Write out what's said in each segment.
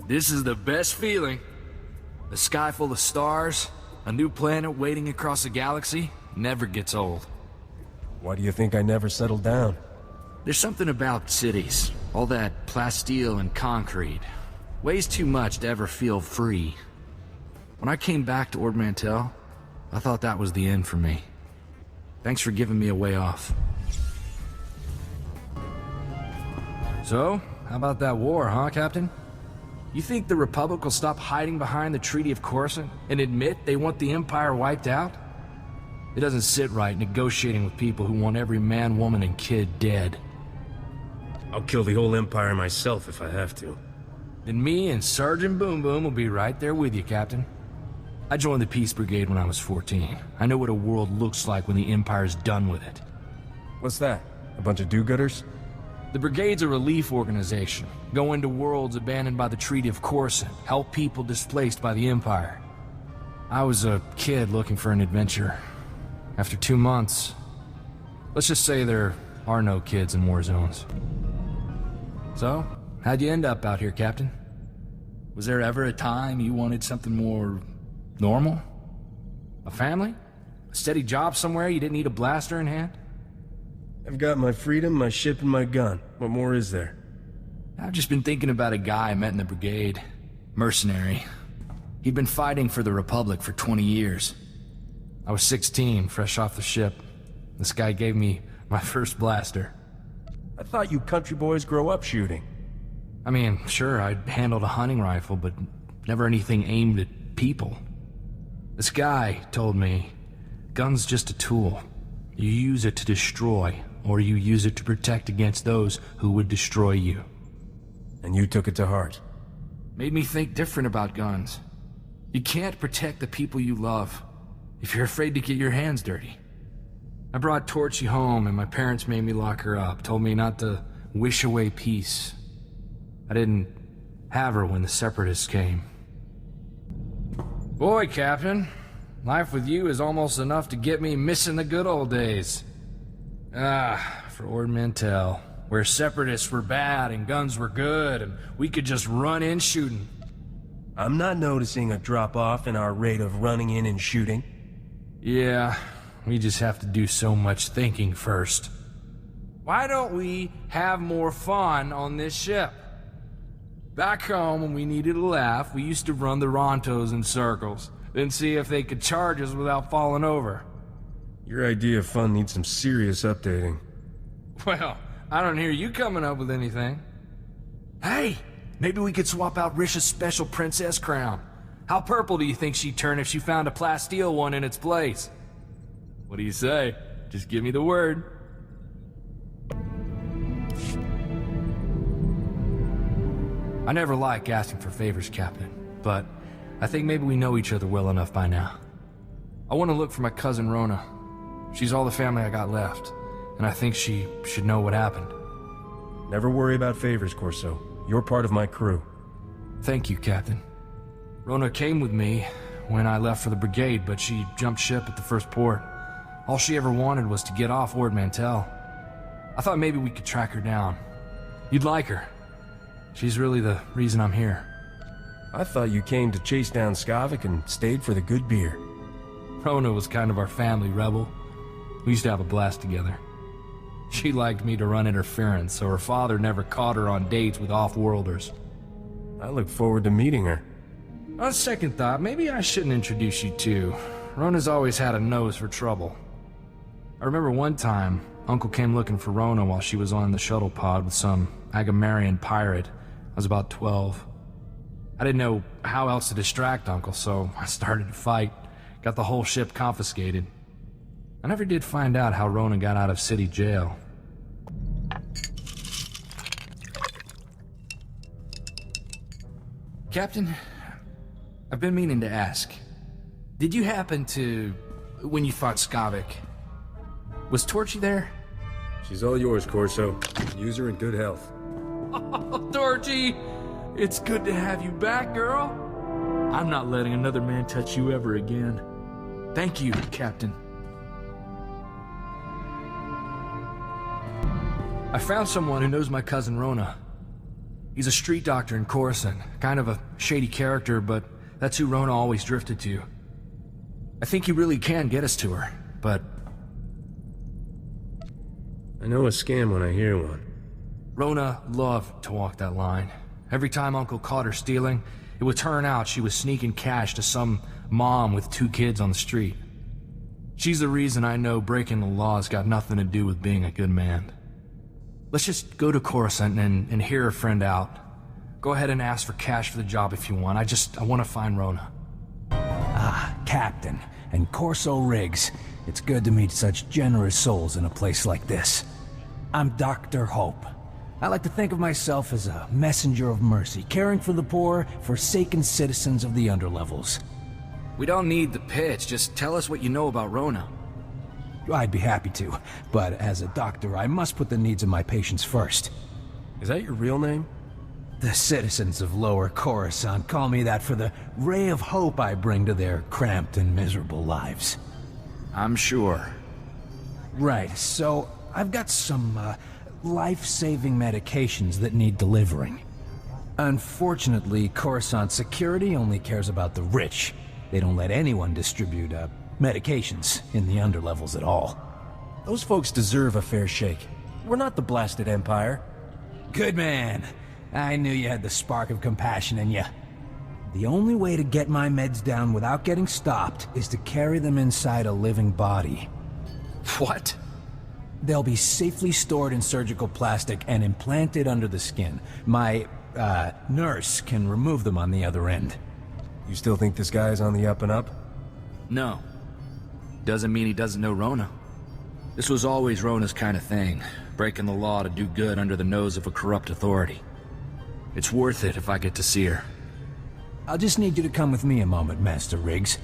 This is the best feeling. A sky full of stars, a new planet waiting across a galaxy, never gets old. Why do you think I never settled down? There's something about cities, all that plasteel and concrete. Weighs too much to ever feel free. When I came back to Ord Mantell, I thought that was the end for me. Thanks for giving me a way off. So, how about that war, huh, Captain? You think the Republic will stop hiding behind the Treaty of Corso and admit they want the Empire wiped out? It doesn't sit right negotiating with people who want every man, woman, and kid dead. I'll kill the whole Empire myself if I have to. Then me and Sergeant Boom Boom will be right there with you, Captain. I joined the Peace Brigade when I was 14. I know what a world looks like when the Empire's done with it. What's that? A bunch of do-gooders? The Brigade's a relief organization. Go into worlds abandoned by the Treaty of Corso, help people displaced by the Empire. I was a kid looking for an adventure. After 2 months, let's just say there are no kids in war zones. So, how'd you end up out here, Captain? Was there ever a time you wanted something more normal? A family? A steady job somewhere you didn't need a blaster in hand? I've got my freedom, my ship, and my gun. What more is there? I've just been thinking about a guy I met in the brigade. Mercenary. He'd been fighting for the Republic for 20 years. I was 16, fresh off the ship. This guy gave me my first blaster. I thought you country boys grow up shooting. I mean, sure, I'd handled a hunting rifle, but never anything aimed at people. This guy told me, gun's just a tool. You use it to destroy, or you use it to protect against those who would destroy you. And you took it to heart. Made me think different about guns. You can't protect the people you love if you're afraid to get your hands dirty. I brought Torchy home and my parents made me lock her up, told me not to wish away peace. I didn't have her when the Separatists came. Boy, Captain, life with you is almost enough to get me missing the good old days. For Ord Mantell, where Separatists were bad and guns were good and we could just run in shooting. I'm not noticing a drop-off in our rate of running in and shooting. Yeah, we just have to do so much thinking first. Why don't we have more fun on this ship? Back home, when we needed a laugh, we used to run the Rontos in circles, then see if they could charge us without falling over. Your idea of fun needs some serious updating. Well, I don't hear you coming up with anything. Hey, maybe we could swap out Risha's special princess crown. How purple do you think she'd turn if she found a plasteel one in its place? What do you say? Just give me the word. I never like asking for favors, Captain, but I think maybe we know each other well enough by now. I want to look for my cousin Rona. She's all the family I got left, and I think she should know what happened. Never worry about favors, Corso. You're part of my crew. Thank you, Captain. Rona came with me when I left for the brigade, but she jumped ship at the first port. All she ever wanted was to get off Ord Mantell. I thought maybe we could track her down. You'd like her. She's really the reason I'm here. I thought you came to chase down Skavik and stayed for the good beer. Rona was kind of our family rebel. We used to have a blast together. She liked me to run interference, so her father never caught her on dates with off-worlders. I look forward to meeting her. On second thought, maybe I shouldn't introduce you too. Rona's always had a nose for trouble. I remember one time, Uncle came looking for Rona while she was on the shuttle pod with some Agamarian pirate. I was about 12. I didn't know how else to distract Uncle, so I started to fight. Got the whole ship confiscated. I never did find out how Rona got out of city jail. Captain, I've been meaning to ask. Did you happen to... when you fought Skavik, was Torchy there? She's all yours, Corso. Use her in good health. Oh, Torchy! It's good to have you back, girl. I'm not letting another man touch you ever again. Thank you, Captain. I found someone who knows my cousin Rona. He's a street doctor in Corson. Kind of a shady character, but that's who Rona always drifted to. I think he really can get us to her, but... I know a scam when I hear one. Rona loved to walk that line. Every time Uncle caught her stealing, it would turn out she was sneaking cash to some mom with 2 kids on the street. She's the reason I know breaking the law's got nothing to do with being a good man. Let's just go to Coruscant and hear a friend out. Go ahead and ask for cash for the job if you want. I want to find Rona. Ah, Captain, and Corso Riggs. It's good to meet such generous souls in a place like this. I'm Dr. Hope. I like to think of myself as a messenger of mercy, caring for the poor, forsaken citizens of the underlevels. We don't need the pitch, just tell us what you know about Rona. I'd be happy to, but as a doctor, I must put the needs of my patients first. Is that your real name? The citizens of Lower Coruscant call me that for the ray of hope I bring to their cramped and miserable lives. I'm sure. Right, so I've got some, life-saving medications that need delivering. Unfortunately, Coruscant security only cares about the rich. They don't let anyone distribute, medications in the underlevels at all. Those folks deserve a fair shake. We're not the blasted Empire. Good man. I knew you had the spark of compassion in you. The only way to get my meds down without getting stopped is to carry them inside a living body. What? They'll be safely stored in surgical plastic and implanted under the skin. My, nurse can remove them on the other end. You still think this guy's on the up and up? No. Doesn't mean he doesn't know Rona. This was always Rona's kind of thing, breaking the law to do good under the nose of a corrupt authority. It's worth it if I get to see her. I'll just need you to come with me a moment, Master Riggs.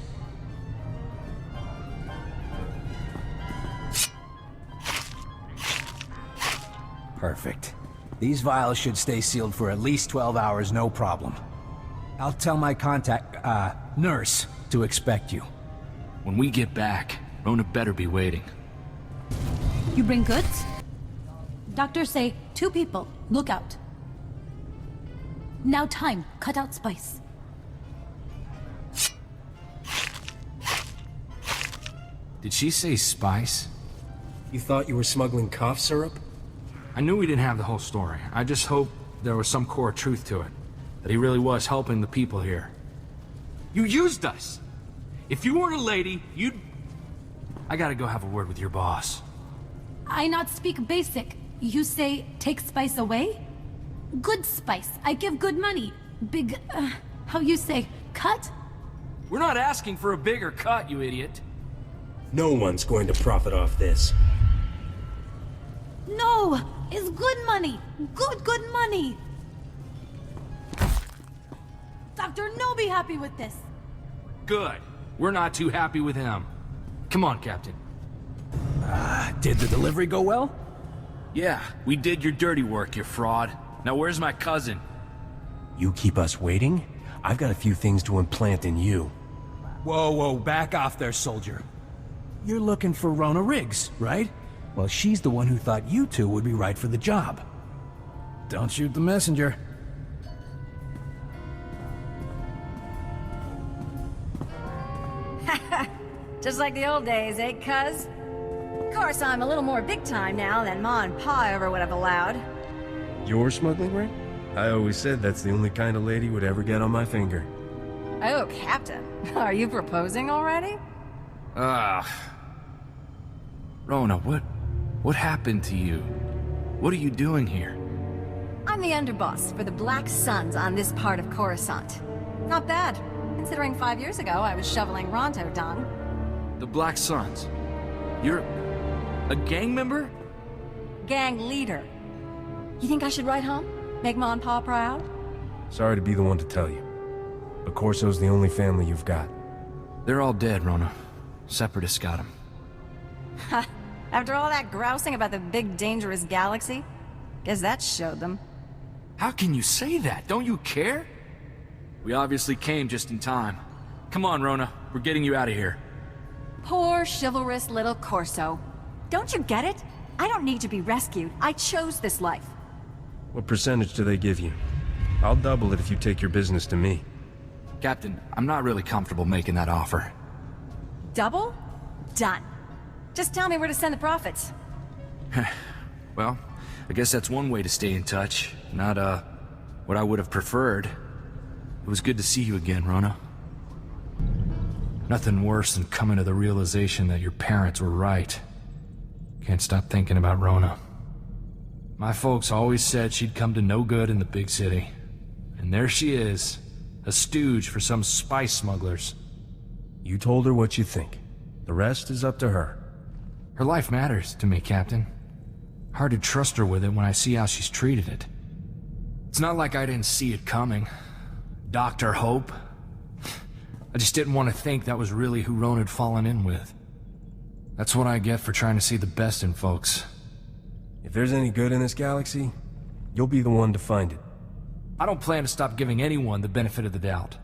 Perfect. These vials should stay sealed for at least 12 hours, no problem. I'll tell my nurse to expect you. When we get back, Rona better be waiting. You bring goods? Doctors say 2 people. Look out. Now time. Cut out spice. Did she say spice? You thought you were smuggling cough syrup? I knew we didn't have the whole story. I just hoped there was some core truth to it. That he really was helping the people here. You used us! If you weren't a lady, you'd... I gotta go have a word with your boss. I not speak basic. You say take spice away? Good spice. I give good money. Big, how you say, cut? We're not asking for a bigger cut, you idiot. No one's going to profit off this. No! It's good money! Good money! Doctor, no be happy with this. Good. We're not too happy with him. Come on, Captain. Did the delivery go well? Yeah, we did your dirty work, you fraud. Now where's my cousin? You keep us waiting? I've got a few things to implant in you. Whoa, back off there, soldier. You're looking for Rona Riggs, right? Well, she's the one who thought you 2 would be right for the job. Don't shoot the messenger. Just like the old days, eh, cuz? Of course, I'm a little more big time now than Ma and Pa ever would have allowed. Your smuggling ring? I always said that's the only kind of lady would ever get on my finger. Oh, Captain. Are you proposing already? Rona, what happened to you? What are you doing here? I'm the underboss for the Black Suns on this part of Coruscant. Not bad, considering 5 years ago I was shoveling Ronto dung. The Black Suns. You're a gang member? Gang leader. You think I should write home? Make Ma and Pa proud? Sorry to be the one to tell you, but Corso's the only family you've got. They're all dead, Rona. Separatists got them. Ha! After all that grousing about the big dangerous galaxy? Guess that showed them. How can you say that? Don't you care? We obviously came just in time. Come on, Rona. We're getting you out of here. Poor, chivalrous little Corso. Don't you get it? I don't need to be rescued. I chose this life. What percentage do they give you? I'll double it if you take your business to me. Captain, I'm not really comfortable making that offer. Double? Done. Just tell me where to send the profits. Well, I guess that's one way to stay in touch. Not, what I would have preferred. It was good to see you again, Rona. Nothing worse than coming to the realization that your parents were right. Can't stop thinking about Rona. My folks always said she'd come to no good in the big city. And there she is, a stooge for some spice smugglers. You told her what you think. The rest is up to her. Her life matters to me, Captain. Hard to trust her with it when I see how she's treated it. It's not like I didn't see it coming. Dr. Hope. I just didn't want to think that was really who Rona had fallen in with. That's what I get for trying to see the best in folks. If there's any good in this galaxy, you'll be the one to find it. I don't plan to stop giving anyone the benefit of the doubt.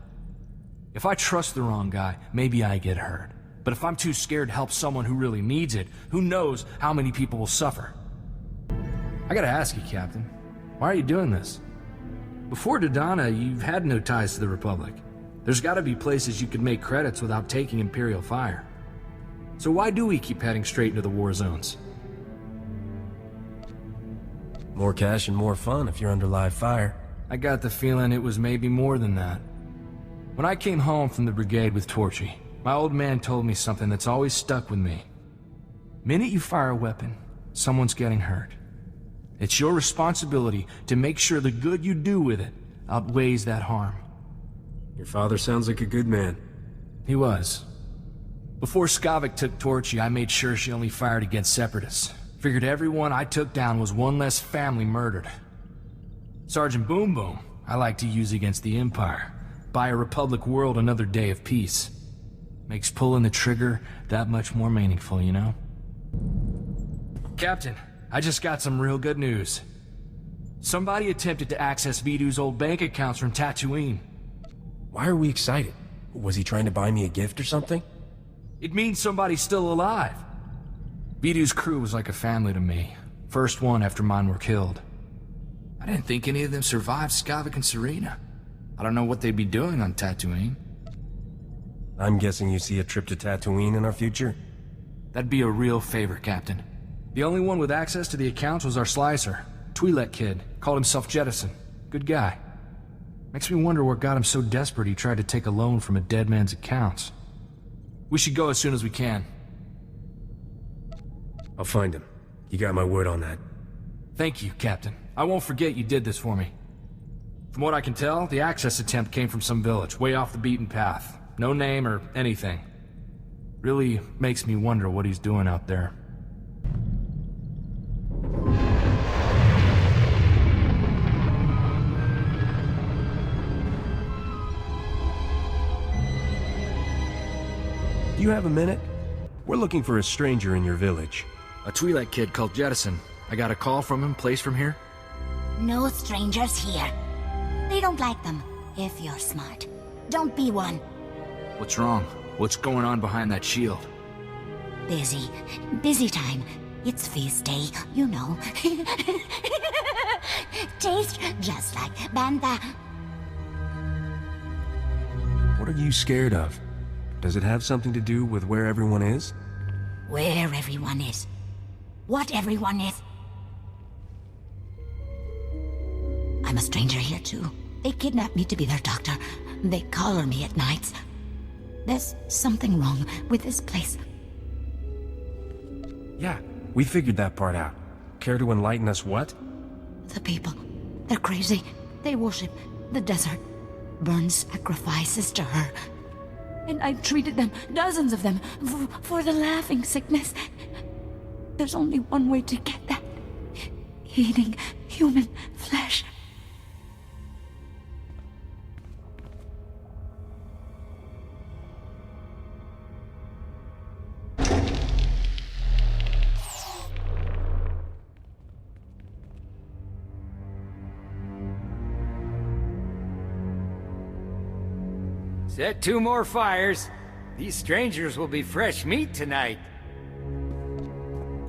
If I trust the wrong guy, maybe I get hurt. But if I'm too scared to help someone who really needs it, who knows how many people will suffer? I gotta ask you, Captain, why are you doing this? Before Dodonna, you've had no ties to the Republic. There's gotta be places you could make credits without taking Imperial fire. So why do we keep heading straight into the war zones? More cash and more fun if you're under live fire. I got the feeling it was maybe more than that. When I came home from the brigade with Torchy, my old man told me something that's always stuck with me. Minute you fire a weapon, someone's getting hurt. It's your responsibility to make sure the good you do with it outweighs that harm. Your father sounds like a good man. He was. Before Skavik took Torchy, I made sure she only fired against separatists. Figured everyone I took down was one less family murdered. Sergeant Boom Boom, I like to use against the Empire. Buy a Republic world another day of peace. Makes pulling the trigger that much more meaningful, you know? Captain, I just got some real good news. Somebody attempted to access Vidu's old bank accounts from Tatooine. Why are we excited? Was he trying to buy me a gift or something? It means somebody's still alive. Vidu's crew was like a family to me. First one after mine were killed. I didn't think any of them survived Skavik and Serena. I don't know what they'd be doing on Tatooine. I'm guessing you see a trip to Tatooine in our future? That'd be a real favor, Captain. The only one with access to the accounts was our slicer. Twi'lek kid. Called himself Jettison. Good guy. Makes me wonder what got him so desperate he tried to take a loan from a dead man's accounts. We should go as soon as we can. I'll find him. You got my word on that. Thank you, Captain. I won't forget you did this for me. From what I can tell, the access attempt came from some village, way off the beaten path. No name or anything. Really makes me wonder what he's doing out there. Do you have a minute? We're looking for a stranger in your village. A Twi'lek kid called Jettison. I got a call from him, placed from here. No strangers here. They don't like them, if you're smart. Don't be one. What's wrong? What's going on behind that shield? Busy. Busy time. It's feast day, you know. Taste just like Bantha. What are you scared of? Does it have something to do with where everyone is? Where everyone is. What everyone is. I'm a stranger here too. They kidnap me to be their doctor. They collar me at nights. There's something wrong with this place. Yeah, we figured that part out. Care to enlighten us what? The people. They're crazy. They worship the desert. Burn sacrifices to her. And I treated them, dozens of them, for the laughing sickness. There's only one way to get that. Eating human flesh. Set 2 more fires. These strangers will be fresh meat tonight.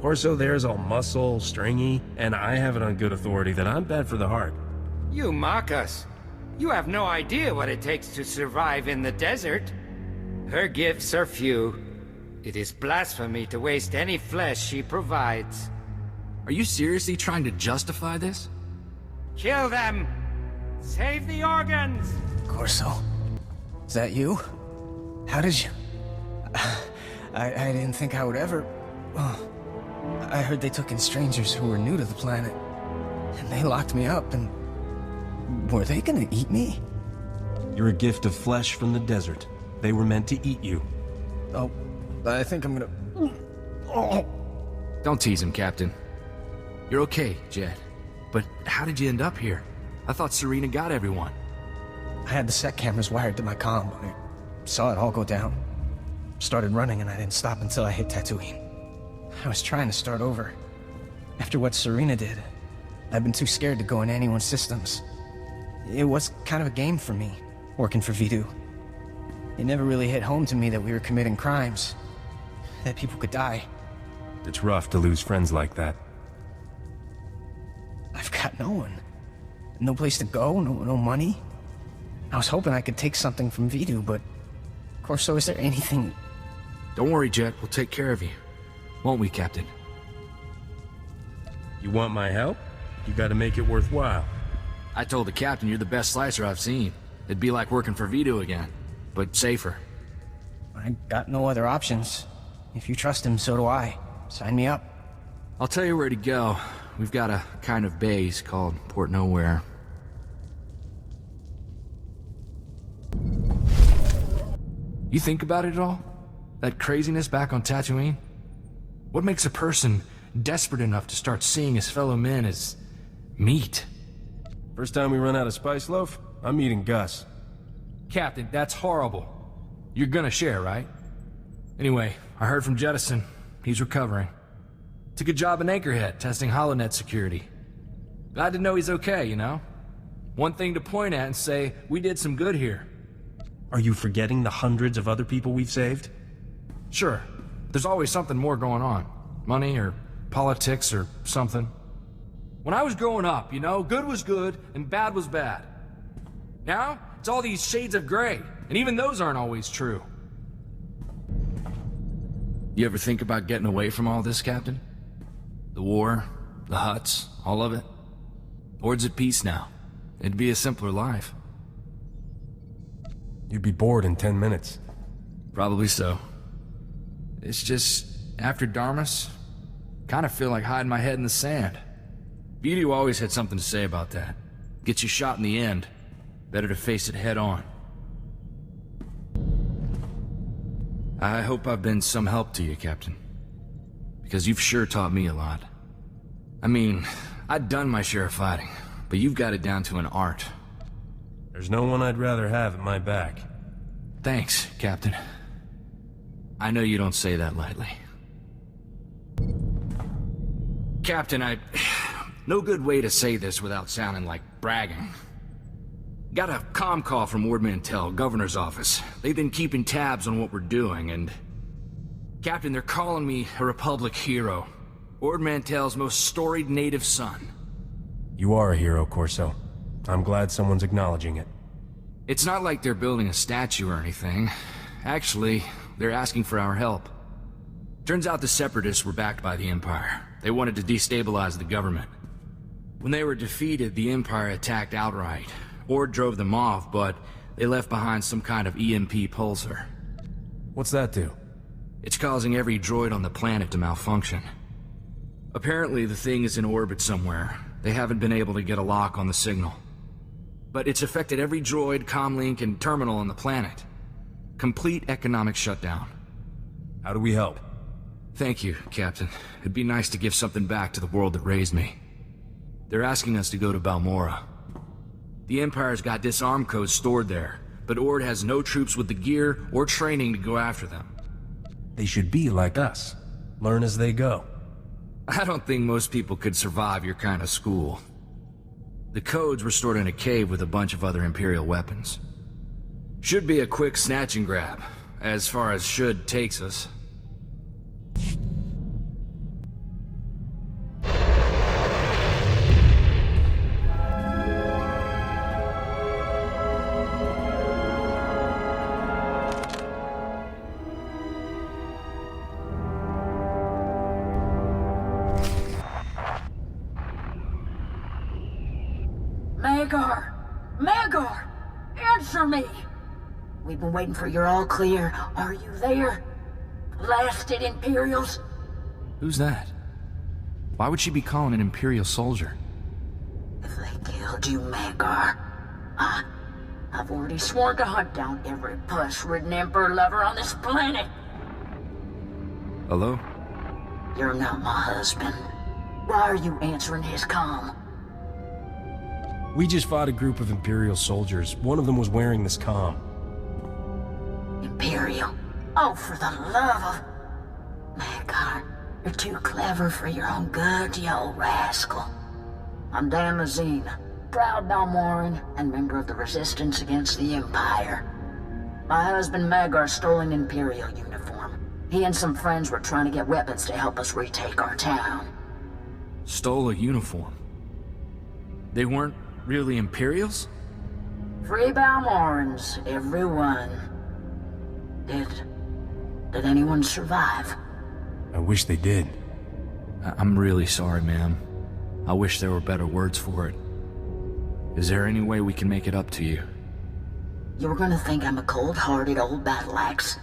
Corso there's all muscle, stringy, and I have it on good authority that I'm bad for the heart. You mock us. You have no idea what it takes to survive in the desert. Her gifts are few. It is blasphemy to waste any flesh she provides. Are you seriously trying to justify this? Kill them! Save the organs! Corso, is that you? How did you... I didn't think I would ever... I heard they took in strangers who were new to the planet. And they locked me up and... Were they gonna eat me? You're a gift of flesh from the desert. They were meant to eat you. Oh, I think I'm gonna... Oh. Don't tease him, Captain. You're okay, Jed. But how did you end up here? I thought Serena got everyone. I had the set cameras wired to my comm. I saw it all go down. Started running and I didn't stop until I hit Tatooine. I was trying to start over. After what Serena did, I've been too scared to go in anyone's systems. It was kind of a game for me, working for Vidu. It never really hit home to me that we were committing crimes. That people could die. It's rough to lose friends like that. I've got no one. No place to go, no money. I was hoping I could take something from Vidu, but... Corso, is there anything... Don't worry, Jet. We'll take care of you. Won't we, Captain? You want my help? You gotta make it worthwhile. I told the Captain you're the best slicer I've seen. It'd be like working for Vito again, but safer. I got no other options. If you trust him, so do I. Sign me up. I'll tell you where to go. We've got a kind of base called Port Nowhere. You think about it at all? That craziness back on Tatooine? What makes a person desperate enough to start seeing his fellow men as meat? First time we run out of spice loaf, I'm eating Gus. Captain, that's horrible. You're gonna share, right? Anyway, I heard from Jettison. He's recovering. Took a job in Anchorhead, testing HoloNet security. Glad to know he's okay, you know? One thing to point at and say, we did some good here. Are you forgetting the hundreds of other people we've saved? Sure. There's always something more going on. Money or politics or something. When I was growing up, you know, good was good and bad was bad. Now, it's all these shades of gray, and even those aren't always true. You ever think about getting away from all this, Captain? The war, the Hutts, all of it? Ord's at peace now. It'd be a simpler life. You'd be bored in 10 minutes. Probably so. It's just, after Darmus, kind of feel like hiding my head in the sand. Vidu always had something to say about that. Gets you shot in the end. Better to face it head on. I hope I've been some help to you, Captain. Because you've sure taught me a lot. I mean, I'd done my share of fighting, but you've got it down to an art. There's no one I'd rather have at my back. Thanks, Captain. I know you don't say that lightly. Captain, no good way to say this without sounding like bragging. Got a comm call from Ord Mantell, governor's office. They've been keeping tabs on what we're doing, and... Captain, they're calling me a Republic hero. Ord Mantell's most storied native son. You are a hero, Corso. I'm glad someone's acknowledging it. It's not like they're building a statue or anything. Actually, they're asking for our help. Turns out the Separatists were backed by the Empire. They wanted to destabilize the government. When they were defeated, the Empire attacked outright. Ord drove them off, but they left behind some kind of EMP pulsar. What's that do? It's causing every droid on the planet to malfunction. Apparently, the thing is in orbit somewhere. They haven't been able to get a lock on the signal. But it's affected every droid, comlink, and terminal on the planet. Complete economic shutdown. How do we help? Thank you, Captain. It'd be nice to give something back to the world that raised me. They're asking us to go to Balmorra. The Empire's got disarm codes stored there, but Ord has no troops with the gear or training to go after them. They should be like us. Learn as they go. I don't think most people could survive your kind of school. The codes were stored in a cave with a bunch of other Imperial weapons. Should be a quick snatch and grab, as far as should takes us. Magar! Answer me! We've been waiting for your all clear. Are you there? Blasted Imperials? Who's that? Why would she be calling an Imperial soldier? If they killed you, Magar, I've already sworn to hunt down every puss-ridden Emperor lover on this planet. Hello? You're not my husband. Why are you answering his comm? We just fought a group of Imperial soldiers. One of them was wearing this comm. Imperial? Oh, for the love of... Magar, you're too clever for your own good, you old rascal. I'm Dan Lazine, proud Balmoran and member of the Resistance against the Empire. My husband Magar stole an Imperial uniform. He and some friends were trying to get weapons to help us retake our town. Stole a uniform? They weren't really Imperials? Free Balmorans, everyone. Did anyone survive? I wish they did. I'm really sorry, ma'am. I wish there were better words for it. Is there any way we can make it up to you? You're gonna think I'm a cold-hearted old battle axe,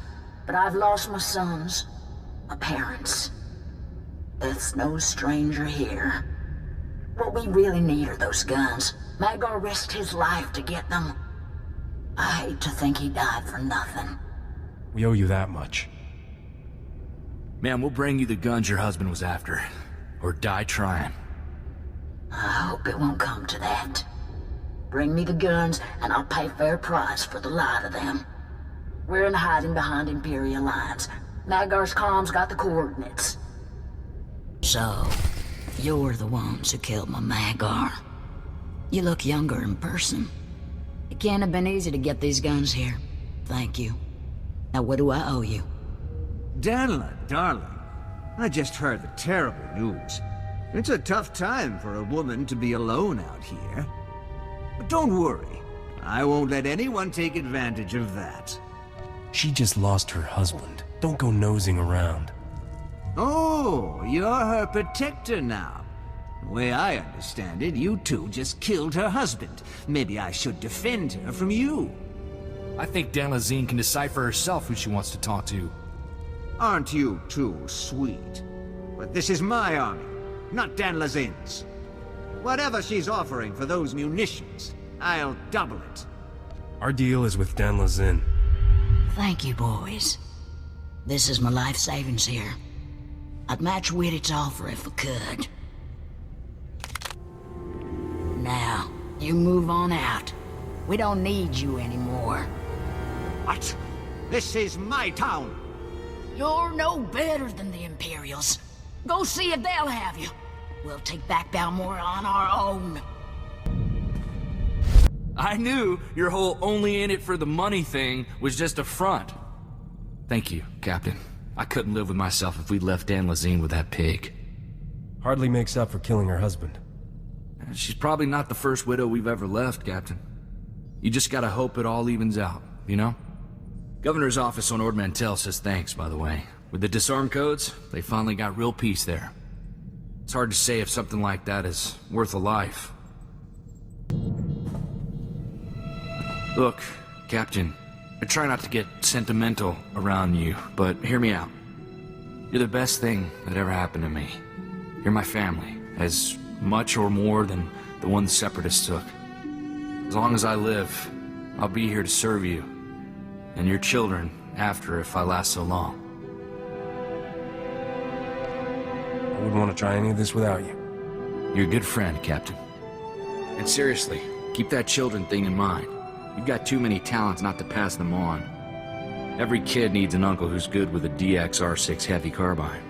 but I've lost my sons, my parents. Death's no stranger here. What we really need are those guns. Magar risked his life to get them. I hate to think he died for nothing. We owe you that much. Ma'am, we'll bring you the guns your husband was after. Or die trying. I hope it won't come to that. Bring me the guns, and I'll pay fair price for the lot of them. We're in hiding behind Imperial lines. Magar's comm's got the coordinates. So, you're the ones who killed my Magar. You look younger in person. It can't have been easy to get these guns here. Thank you. Now what do I owe you? Danla, darling, I just heard the terrible news. It's a tough time for a woman to be alone out here. But don't worry, I won't let anyone take advantage of that. She just lost her husband. Don't go nosing around. Oh, you're her protector now. The way I understand it, you two just killed her husband. Maybe I should defend her from you. I think Dan Lazine can decide for herself who she wants to talk to. Aren't you too sweet? But this is my army, not Dan Lazine's. Whatever she's offering for those munitions, I'll double it. Our deal is with Dan Lazine. Thank you, boys. This is my life savings here. I'd match Whittit's offer if I could. Now, you move on out. We don't need you anymore. What? This is my town! You're no better than the Imperials. Go see if they'll have you. We'll take back Balmora on our own. I knew your whole only in it for the money thing was just a front. Thank you, Captain. I couldn't live with myself if we'd left Dan Lazine with that pig. Hardly makes up for killing her husband. She's probably not the first widow we've ever left, Captain. You just gotta hope it all evens out, you know? Governor's office on Ord Mantell says thanks, by the way. With the disarm codes, they finally got real peace there. It's hard to say if something like that is worth a life. Look, Captain, I try not to get sentimental around you, but hear me out. You're the best thing that ever happened to me. You're my family, as much or more than the one the Separatists took. As long as I live, I'll be here to serve you, and your children after if I last so long. I wouldn't want to try any of this without you. You're a good friend, Captain. And seriously, keep that children thing in mind. You've got too many talents not to pass them on. Every kid needs an uncle who's good with a DX R6 heavy carbine.